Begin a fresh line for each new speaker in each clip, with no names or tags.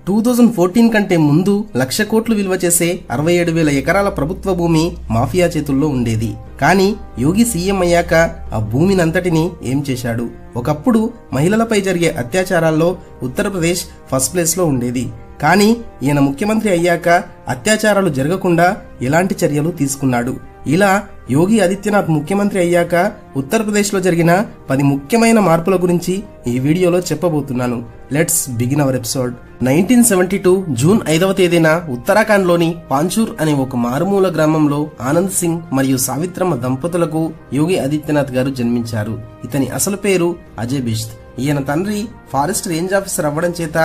2014 కంటే ముందు 1,00,000 కోట్లు విలువ చేసే 67,000 ఎకరాల ప్రభుత్వ భూమి మాఫియా చేతుల్లో ఉండేది. కానీ యోగి సీఎం అయ్యాక ఆ భూమినంతటిని ఏం చేశాడు? ఒకప్పుడు మహిళలపై జరిగే అత్యాచారాల్లో ఉత్తరప్రదేశ్ ఫస్ట్ ప్లేస్ లో ఉండేది. కానీ ఈయన ముఖ్యమంత్రి అయ్యాక అత్యాచారాలు జరగకుండా ఎలాంటి చర్యలు తీసుకున్నాడు? ఇలా యోగి ఆదిత్యనాథ్ ముఖ్యమంత్రి అయ్యాక ఉత్తరప్రదేశ్ లో జరిగిన 10 ముఖ్యమైన మార్పుల గురించి ఈ వీడియోలో చెప్పబోతున్నాను. Let's begin our episode. 1972 June 5వ తేదీన ఉత్తరాఖండ్ లోని పాంచూర్ అనే ఒక మారుమూల గ్రామంలో ఆనంద్ సింగ్ మరియు సావిత్రమ్మ దంపతులకు యోగి ఆదిత్యనాథ్ గారు జన్మించారు. ఇతని అసలు పేరు అజయ్ బిష్త్. ఈయన తండ్రి ఫారెస్ట్ రేంజ్ ఆఫీసర్ అవ్వడం చేత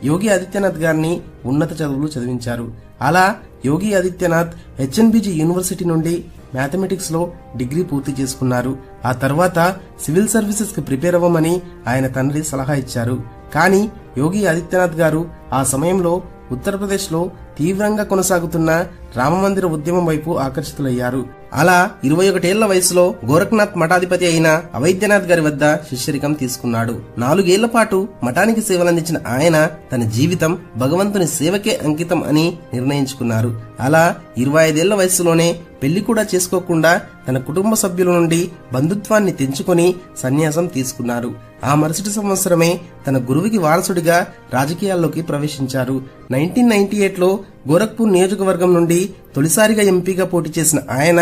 యోగి ఆదిత్యనాథ్ గారిని ఉన్నత చదువులు చదివించారు. అలా యోగి ఆదిత్యనాథ్ హెచ్ఎన్బిజి యూనివర్సిటీ నుండి మ్యాథమెటిక్స్ లో డిగ్రీ పూర్తి చేసుకున్నారు. ఆ తర్వాత సివిల్ సర్వీసెస్ కి ప్రిపేర్ అవ్వమని ఆయన తండ్రి సలహా ఇచ్చారు. కానీ యోగి ఆదిత్యనాథ్ గారు ఆ సమయంలో ఉత్తరప్రదేశ్ లో తీవ్రంగా కొనసాగుతున్న రామమందిర ఉద్యమం వైపు ఆకర్షితులయ్యారు. అలా 21 ఏళ్ల వయసులో గోరఖ్నాథ్ మఠాధిపతి అయిన అవైద్యనాథ్ గారి వద్ద శిష్యరికం తీసుకున్నాడు. 4 ఏళ్ల పాటు మఠానికి సేవలందించిన ఆయన తన జీవితం భగవంతుని సేవకే అంకితం అని నిర్ణయించుకున్నారు. అలా 25 ఏళ్ల వయసులోనే పెళ్లి కూడా చేసుకోకుండా తన కుటుంబ సభ్యుల నుండి బంధుత్వాన్ని తెంచుకొని సన్యాసం తీసుకున్నారు. ఆ మరుసటి సంవత్సరమే తన గురువుకి వారసుడిగా రాజకీయాల్లోకి ప్రవేశించారు. 1998లో గోరఖ్పూర్ నియోజకవర్గం నుండి తొలిసారిగా ఎంపీగా పోటీ చేసిన ఆయన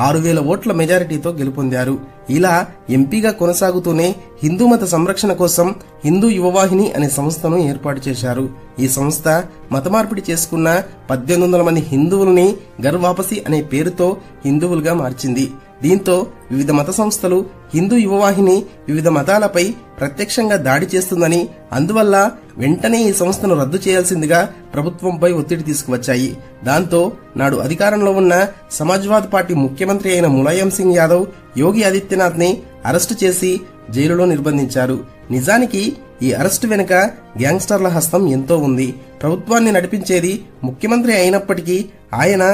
6,000 ఓట్ల మెజారిటీతో గెలుపొందారు. ఇలా ఎంపీగా కొనసాగుతూనే హిందూ మత సంరక్షణ కోసం హిందూ యువవాహిని అనే సంస్థను ఏర్పాటు చేశారు. ఈ సంస్థ మత మార్పిడి చేసుకున్న 1800 మంది హిందువుల్ని ఘర్ వాపసి అనే పేరుతో హిందువులుగా మార్చింది. దీంతో వివిధ మత సంస్థలు హిందూ యువవాహిని వివిధ మతాలపై ప్రత్యక్షంగా దాడి చేస్తుందని, అందువల్ల వెంటనే ఈ సంస్థను రద్దు చేయాల్సిందిగా ప్రభుత్వంపై ఒత్తిడి తీసుకువచ్చాయి. దాంతో నాడు అధికారంలో ఉన్న సమాజ్వాద్ పార్టీ ముఖ్యమంత్రి అయిన ములాయం సింగ్ యాదవ్ యోగి ఆదిత్యనాథ్ ని అరెస్టు చేసి జైలులో నిర్బంధించారు. నిజానికి ఈ అరెస్టు వెనుక గ్యాంగ్స్టర్ల హస్తం ఎంతో ఉంది. ప్రభుత్వాన్ని నడిపించేది ముఖ్యమంత్రి అయినప్పటికీ ఆయన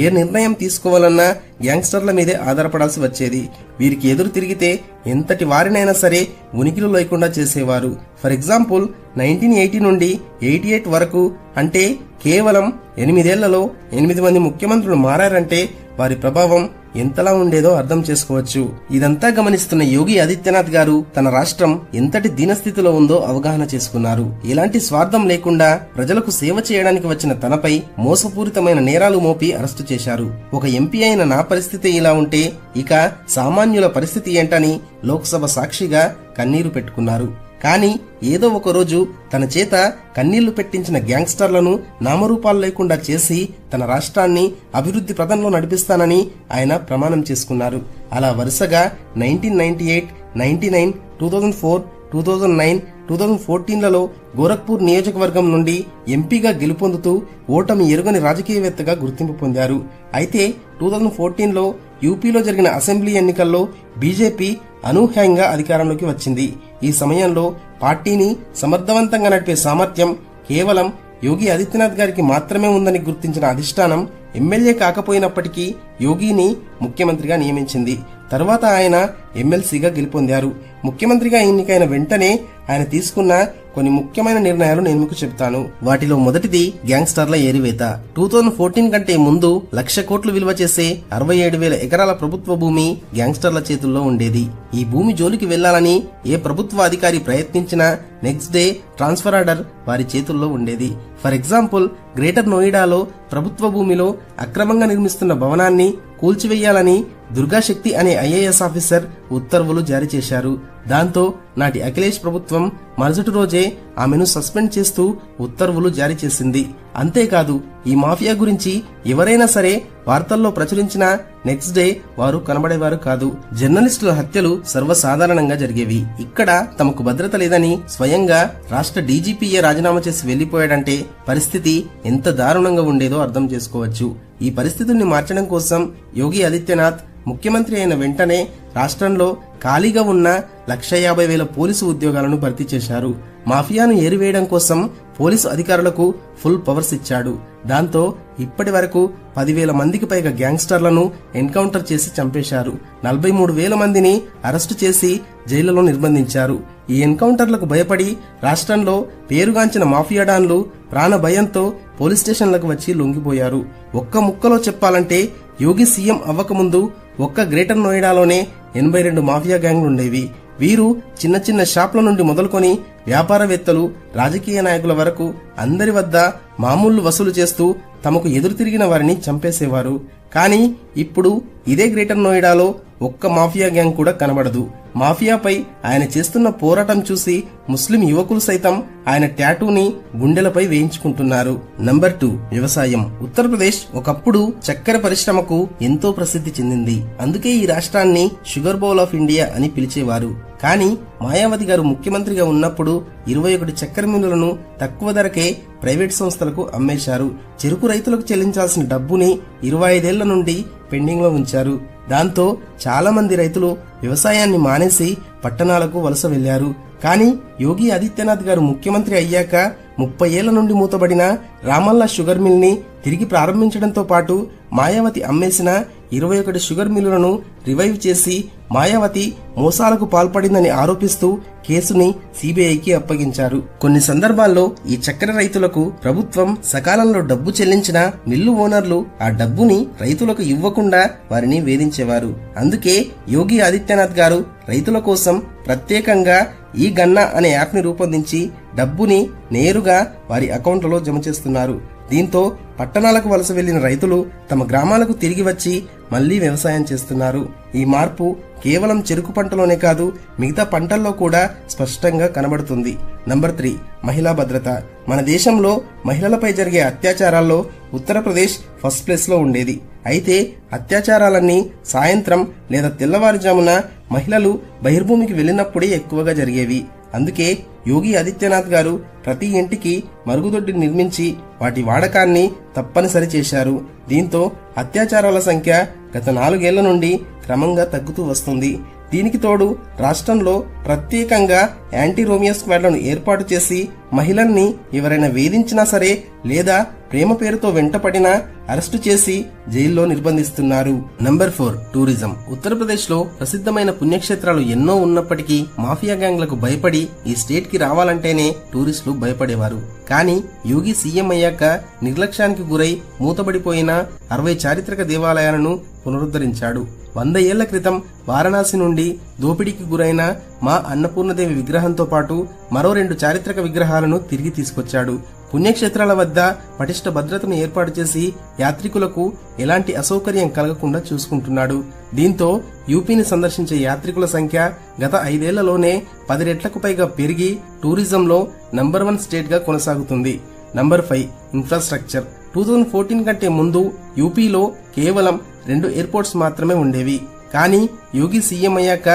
ఏ నిర్ణయం తీసుకోవాలన్నా గ్యాంగ్స్టర్ల మీదే ఆధారపడాల్సి వచ్చేది. వీరికి ఎదురు తిరిగితే ఎంతటి వారినైనా సరే ఉనికిలో లేకుండా చేసేవారు. ఫర్ ఎగ్జాంపుల్ 1980 నుండి 88 వరకు, అంటే కేవలం 8 ఏళ్లలో 8 మంది ముఖ్యమంత్రులు మారారంటే వారి ప్రభావం ఎంతలా ఉండేదో అర్థం చేసుకోవచ్చు. ఇదంతా గమనిస్తున్న యోగి ఆదిత్యనాథ్ గారు తన రాష్ట్రం ఎంతటి దీనస్థితిలో ఉందో అవగాహన చేసుకున్నారు. ఎలాంటి స్వార్థం లేకుండా ప్రజలకు సేవ చేయడానికి వచ్చిన తనపై మోసపూరితమైన నేరాలు మోపి అరెస్టు చేశారు. ఒక ఎంపీ అయిన నా పరిస్థితి ఇలా ఉంటే ఇక సామాన్యుల పరిస్థితి ఏంటని లోక్సభ సాక్షిగా కన్నీరు పెట్టుకున్నారు. కానీ ఏదో ఒక రోజు తన చేత కన్నీళ్లు పెట్టించిన గ్యాంగ్స్టర్లను నామరూపాలు లేకుండా చేసి తన రాష్ట్రాన్ని అభివృద్ధి పథంలో నడిపిస్తానని ఆయన ప్రమాణం చేసుకున్నారు. అలా వరుసగా 1998, 99, 2004, 2009, 2014లలో గోరఖ్పూర్ నియోజకవర్గం నుండి ఎంపీగా గెలుపొందుతూ ఓటమి ఎరుగని రాజకీయవేత్తగా గుర్తింపు పొందారు. అయితే 2014లో యూపీలో జరిగిన అసెంబ్లీ ఎన్నికల్లో బీజేపీ అనూహ్యంగా అధికారంలోకి వచ్చింది. ఈ సమయంలో పార్టీని సమర్థవంతంగా నడిపే సామర్థ్యం కేవలం యోగి ఆదిత్యనాథ్ గారికి మాత్రమే ఉందని గుర్తించిన అధిష్టానం ఎమ్మెల్యే కాకపోయినప్పటికీ యోగిని ముఖ్యమంత్రిగా నియమించింది. తర్వాత ఆయన ఎమ్మెల్సీగా గెలుపొందారు. ముఖ్యమంత్రిగా ఎన్నికైన వెంటనే ఆయన తీసుకున్న కొన్ని ముఖ్యమైన నిర్ణయాలు నేను మీకు చెప్తాను. వాటిలో మొదటిది గ్యాంగ్స్టర్ల ఏరివేత. 2014 కంటే ముందు 1,00,000 కోట్లు విలువ చేసే 67,000 ఎకరాల ప్రభుత్వ భూమి గ్యాంగ్స్టర్ల చేతుల్లో ఉండేది. ఈ భూమి జోలికి వెళ్లాలని ఏ ప్రభుత్వ అధికారి ప్రయత్నించినా నెక్స్ట్ డే ట్రాన్స్ఫర్ ఆర్డర్ వారి చేతుల్లో ఉండేది. ఫర్ ఎగ్జాంపుల్, గ్రేటర్ నోయిడాలో ప్రభుత్వ భూమిలో అక్రమంగా నిర్మిస్తున్న భవనాన్ని కూల్చివేయాలని దుర్గాశక్తి అనే ఐఏఎస్ ఆఫీసర్ ఉత్తర్వులు జారీ చేశారు. దాంతో నాటి అఖిలేష్ ప్రభుత్వం మరుసటి రోజే ఆమెను సస్పెండ్ చేస్తూ ఉత్తర్వులు జారీ చేసింది. అంతేకాదు, ఈ మాఫియా గురించి ఎవరైనా సరే వార్తల్లో ప్రచురించినా నెక్స్ట్ డే వారు కనబడేవారు కాదు. జర్నలిస్టుల హత్యలు సర్వసాధారణంగా జరిగేవి. ఇక్కడ తమకు భద్రత లేదని స్వయంగా రాష్ట్ర డీజీపీయే రాజీనామా చేసి వెళ్లిపోయాడంటే పరిస్థితి ఎంత దారుణంగా ఉండేదో అర్థం చేసుకోవచ్చు. ఈ పరిస్థితుల్ని మార్చడం కోసం యోగి ఆదిత్యనాథ్ ముఖ్యమంత్రి అయిన వెంటనే రాష్ట్రంలో ఖాళీగా ఉన్న 1,50,000 పోలీసు ఉద్యోగాలను భర్తీ చేశారు. మాఫియాను ఏరివేయడం కోసం పోలీసు అధికారులకు ఫుల్ పవర్స్ ఇచ్చాడు. దాంతో ఇప్పటి వరకు 10,000 మందికి పైగా గ్యాంగ్స్టర్లను ఎన్కౌంటర్ చేసి చంపేశారు. 43,000 మందిని అరెస్టు చేసి జైళ్లలో నిర్బంధించారు. ఈ ఎన్కౌంటర్లకు భయపడి రాష్ట్రంలో పేరుగాంచిన మాఫియా డాన్లు ప్రాణ భయంతో పోలీస్ స్టేషన్లకు వచ్చి లొంగిపోయారు. ఒక్క ముక్కలో చెప్పాలంటే యోగి సీఎం అవ్వకముందు ఒక్క గ్రేటర్ నోయిడాలోనే 82 మాఫియా గ్యాంగ్లుండేవి. వీరు చిన్న చిన్న షాప్ల నుండి మొదలుకొని వ్యాపారవేత్తలు, రాజకీయ నాయకుల వరకు అందరి వద్ద మామూళ్లు వసూలు చేస్తూ తమకు ఎదురు తిరిగిన వారిని చంపేసేవారు. కానీ ఇప్పుడు ఇదే గ్రేటర్ నోయిడాలో ఒక్క మాఫియా గ్యాంగ్ కూడా కనబడదు. మాఫియాపై ఆయన చేస్తున్న పోరాటం చూసి ముస్లిం యువకులు సైతం ఆయన టాటూని గుండెలపై వేయించుకుంటున్నారు. నంబర్ 2, వ్యవసాయం. ఉత్తరప్రదేశ్ ఒకప్పుడు చక్కెర పరిశ్రమకు ఎంతో ప్రసిద్ధి చెందింది. అందుకే ఈ రాష్ట్రాన్ని షుగర్ బౌల్ ఆఫ్ ఇండియా అని పిలిచేవారు. కానీ మాయావతి గారు ముఖ్యమంత్రిగా ఉన్నప్పుడు 21 చక్కెర మిల్లులను తక్కువ ధరకే ప్రైవేట్ సంస్థలకు అమ్మేశారు. చెరుకు రైతులకు చెల్లించాల్సిన డబ్బుని 25 ఏళ్ల నుండి పెండింగ్ లో ఉంచారు. దాంతో చాలా మంది రైతులు వ్యవసాయాన్ని మానేసి పట్టణాలకు వలస వెళ్లారు. కానీ యోగి ఆదిత్యనాథ్ గారు ముఖ్యమంత్రి అయ్యాక 30 ఏళ్ల నుండి మూతబడిన రామల్లా షుగర్ మిల్ ని తిరిగి ప్రారంభించడంతో పాటు మాయావతి అమ్మేసిన 21 షుగర్ మిల్లులను రివైవ్ చేసి మాయావతి మోసాలకు పాల్పడిందని ఆరోపిస్తూ కేసుని సిబిఐకి అప్పగించారు. కొన్ని సందర్భాల్లో ఈ చక్కెర రైతులకు ప్రభుత్వం సకాలంలో డబ్బు చెల్లించిన మిల్లు ఓనర్లు ఆ డబ్బుని రైతులకు ఇవ్వకుండా వారిని వేధించేవారు. అందుకే యోగి ఆదిత్యనాథ్ గారు రైతుల కోసం ప్రత్యేకంగా ఈ గన్నా అనే యాప్ ని రూపొందించి డబ్బుని నేరుగా వారి అకౌంట్లలో జమ చేస్తున్నారు. దీంతో పట్టణాలకు వలస వెళ్లిన రైతులు తమ గ్రామాలకు తిరిగి వచ్చి మళ్లీ వ్యవసాయం చేస్తున్నారు. ఈ మార్పు కేవలం చెరుకు పంటలోనే కాదు, మిగతా పంటల్లో కూడా స్పష్టంగా కనబడుతుంది. నంబర్ 3, మహిళా భద్రత. మన దేశంలో మహిళలపై జరిగే అత్యాచారాల్లో ఉత్తరప్రదేశ్ ఫస్ట్ ప్లేస్ లో ఉండేది. అయితే అత్యాచారాలన్నీ సాయంత్రం లేదా తెల్లవారుజామున మహిళలు బహిర్భూమికి వెళ్లినప్పుడే ఎక్కువగా జరిగేవి. అందుకే యోగి ఆదిత్యనాథ్ గారు ప్రతి ఇంటికి మరుగుదొడ్డిని నిర్మించి వాటి వాడకాన్ని తప్పనిసరి చేశారు. దీంతో అత్యాచారాల సంఖ్య గత 4 ఏళ్ల నుండి క్రమంగా తగ్గుతూ వస్తుంది. దీనికి తోడు రాష్ట్రంలో ప్రత్యేకంగా యాంటీ రోమియో స్క్వాడ్లను ఏర్పాటు చేసి మహిళల్ని ఎవరైనా వేధించినా సరే లేదా ప్రేమ పేరుతో వెంటపడినా అరెస్టు చేసి జైల్లో నిర్బంధిస్తున్నారు. Number 4, tourism. ఉత్తరప్రదేశ్ లో ప్రసిద్ధమైన పుణ్యక్షేత్రాలు ఎన్నో ఉన్నప్పటికీ మాఫియా గ్యాంగ్లకు భయపడి ఈ స్టేట్ కి రావాలంటేనే టూరిస్టులు భయపడేవారు. కానీ యోగి సీఎం అయ్యాక నిర్లక్ష్యానికి గురై మూతబడిపోయిన 60 చారిత్రక దేవాలయాలను పునరుద్ధరించాడు. 100 ఏళ్ల క్రితం వారణాసి నుండి దోపిడీకి గురైన మా అన్నపూర్ణదేవి విగ్రహంతో పాటు మరో 2 చారిత్రక విగ్రహాలను తిరిగి తీసుకొచ్చాడు. పుణ్యక్షేత్రాల వద్ద పటిష్ట భద్రతను ఏర్పాటు చేసి యాత్రికులకు ఎలాంటి అసౌకర్యం కలగకుండా చూసుకుంటున్నాడు. దీంతో యూపీని సందర్శించే యాత్రికుల సంఖ్య గత 5 ఏళ్లలోనే 10 రెట్లకు పైగా పెరిగి టూరిజంలో నంబర్ 1 స్టేట్ గా కొనసాగుతుంది. Number 5, infrastructure. 2014 కంటే ముందు యూపీలో కేవలం 2 ఎయిర్పోర్ట్స్ మాత్రమే ఉండేవి. కానీ యోగి సీఎం అయ్యాక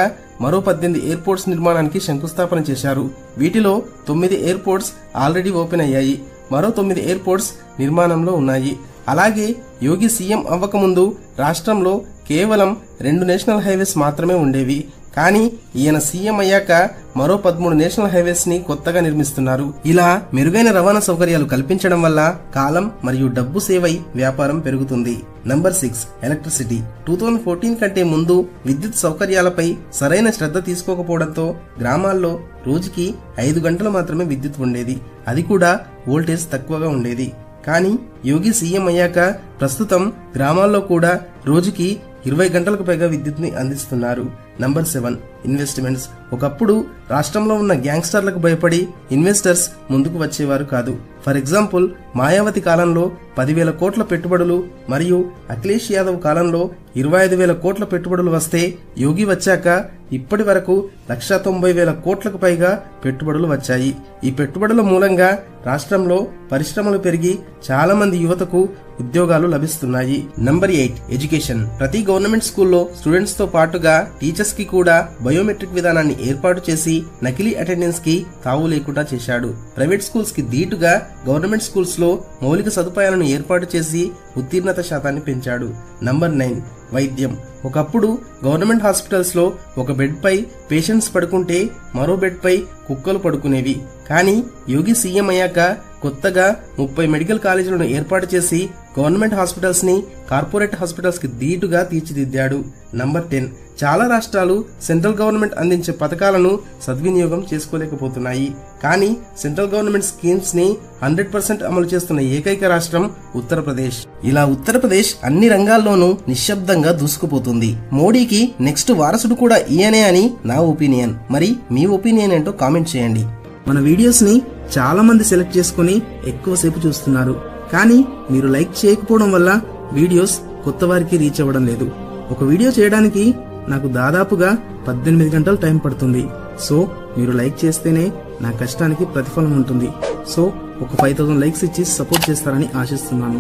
మరో 18 ఎయిర్పోర్ట్స్ నిర్మాణానికి శంకుస్థాపన చేశారు. వీటిలో 9 ఎయిర్పోర్ట్స్ ఆల్రెడీ ఓపెన్ అయ్యాయి. మరో 9 ఎయిర్పోర్ట్స్ నిర్మాణంలో ఉన్నాయి. అలాగే యోగి సీఎం అవ్వకముందు రాష్ట్రంలో కేవలం 2 నేషనల్ హైవేస్ మాత్రమే ఉండేవి. కానీ ఈయన సీఎం అయ్యాక మరో 13 నేషనల్ హైవేస్ ని కొత్తగా నిర్మిస్తున్నారు. ఇలా మెరుగైన రవాణా సౌకర్యాలు కల్పించడం వల్ల కాలం మరియు డబ్బు సేవై వ్యాపారం పెరుగుతుంది. Number 6, electricity. 2014 కంటే ముందు విద్యుత్ సౌకర్యాలపై సరైన శ్రద్ధ తీసుకోకపోవడంతో గ్రామాల్లో రోజుకి 5 గంటలు మాత్రమే విద్యుత్ ఉండేది. అది కూడా వోల్టేజ్ తక్కువగా ఉండేది. కానీ యోగి సీఎం అయ్యాక ప్రస్తుతం గ్రామాల్లో కూడా రోజుకి 20 గంటలకు పైగా విద్యుత్ని అందిస్తున్నారు. Number 7, investments. ఒకప్పుడు రాష్ట్రంలో ఉన్న గ్యాంగ్స్టర్లకు భయపడి ఇన్వెస్టర్స్ ముందుకు వచ్చేవారు కాదు. ఫర్ ఎగ్జాంపుల్, మాయావతి కాలంలో 10,000 కోట్ల పెట్టుబడులు మరియు అఖిలేష్ యాదవ్ కాలంలో 25,000 కోట్ల పెట్టుబడులు వస్తే యోగి వచ్చాక ఇప్పటి వరకు 190,000 కోట్లకు పైగా పెట్టుబడులు వచ్చాయి. ఈ పెట్టుబడుల మూలంగా రాష్ట్రంలో పరిశ్రమలు పెరిగి చాలా మంది యువతకు ఉద్యోగాలు లభిస్తున్నాయి. Number 8, education. ప్రతి గవర్నమెంట్ స్కూల్లో స్టూడెంట్స్ తో పాటుగా టీచర్స్ కి కూడా బయోమెట్రిక్ విధానాన్ని ఏర్పాటు చేసి నకిలీ అటెండెన్స్ కి తావు లేకుండా చేశాడు. ప్రైవేట్ స్కూల్స్ కి దీటుగా గవర్నమెంట్ స్కూల్స్ లో మౌలిక సదుపాయాలను ఏర్పాటు చేసి ఉత్తీర్ణత శాతాన్ని పెంచాడు. నంబర్ 9, వైద్యం. ఒకప్పుడు గవర్నమెంట్ హాస్పిటల్స్ లో ఒక బెడ్ పై పేషెంట్స్ పడుకుంటే మరో బెడ్ పై కుక్కలు పడుకునేవి. కానీ యోగి సీఎం అయ్యాక కొత్తగా 30 మెడికల్ కాలేజీలను ఏర్పాటు చేసి గవర్నమెంట్ హాస్పిటల్స్ ని కార్పొరేట్ హాస్పిటల్స్ కి ధీటుగా తీర్చిదిద్దాడు. నంబర్ 10, చాలా రాష్ట్రాలు సెంట్రల్ గవర్నమెంట్ అందించే పథకాలను సద్వినియోగం చేసుకోలేకపోతున్నాయి. కానీ సెంట్రల్ గవర్నమెంట్ స్కీమ్స్ ని 100% అమలు చేస్తున్న ఏకైక రాష్ట్రం ఉత్తరప్రదేశ్. ఇలా ఉత్తరప్రదేశ్ అన్ని రంగాల్లోనూ నిశ్శబ్దంగా దూసుకుపోతుంది. మోడీకి నెక్స్ట్ వారసుడు కూడా ఈయనే అని నా ఒపీనియన్. మరి మీ ఒపీనియన్ ఏంటో కామెంట్ చేయండి.
మన వీడియోస్ ని చాలా మంది సెలెక్ట్ చేసుకుని ఎక్కువసేపు చూస్తున్నారు, కానీ మీరు లైక్ చేయకపోవడం వల్ల వీడియోస్ కొత్త వారికి రీచ్ అవ్వడం లేదు. ఒక వీడియో చేయడానికి నాకు దాదాపుగా 18 గంటలు టైం పడుతుంది. సో మీరు లైక్ చేస్తేనే నా కష్టానికి ప్రతిఫలం ఉంటుంది. సో ఒక 5000 లైక్స్ ఇచ్చి సపోర్ట్ చేస్తారని ఆశిస్తున్నాను.